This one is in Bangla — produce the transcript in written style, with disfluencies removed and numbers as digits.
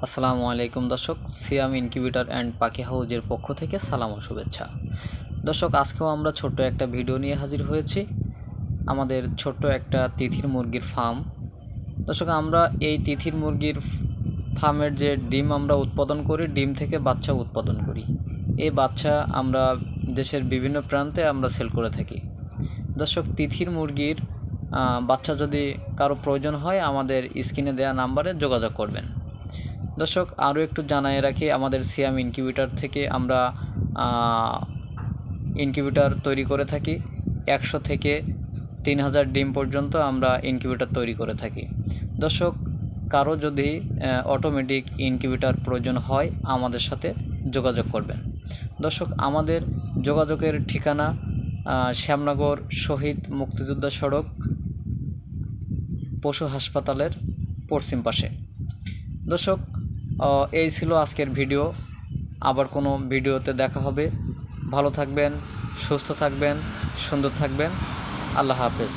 আসসালামু আলাইকুম দর্শক, সিয়াম ইনকিউবেটর অ্যান্ড পাখি হাউজের পক্ষ থেকে সালাম ও শুভেচ্ছা। দর্শক, আজকেও আমরা ছোট্ট একটা ভিডিও নিয়ে হাজির হয়েছি। আমাদের ছোট্ট একটা তিথির মুরগির ফার্ম। দর্শক, আমরা এই তিথির মুরগির ফার্মের যে ডিম আমরা উৎপাদন করি, ডিম থেকে বাচ্চা উৎপাদন করি। এই বাচ্চা আমরা দেশের বিভিন্ন প্রান্তে আমরা সেল করে থাকি। দর্শক, তিথির মুরগির বাচ্চা যদি কারো প্রয়োজন হয় আমাদের স্ক্রিনে দেওয়া নাম্বারে যোগাযোগ করবেন। দর্শক, আরও একটু জানাই রাখি, আমাদের সিয়াম ইনকিউবেটর থেকে আমরা ইনকিউবেটর তৈরি করে থাকি। 100 থেকে 3000 ডিম পর্যন্ত আমরা ইনকিউবেটর তৈরি করে থাকি। দর্শক, কারো যদি অটোমেটিক ইনকিউবেটর প্রয়োজন হয় আমাদের সাথে যোগাযোগ করবেন। দর্শক, আমাদের যোগাযোগের ঠিকানা শ্যামনগর শহীদ মুক্তিযোদ্ধা সড়ক, পশু হাসপাতালের পশ্চিম পাশে। দর্শক, এই ছিল আজকের ভিডিও। আবার কোনো ভিডিওতে দেখা হবে। ভালো থাকবেন, সুস্থ থাকবেন, সুন্দর থাকবেন। আল্লাহ হাফেজ।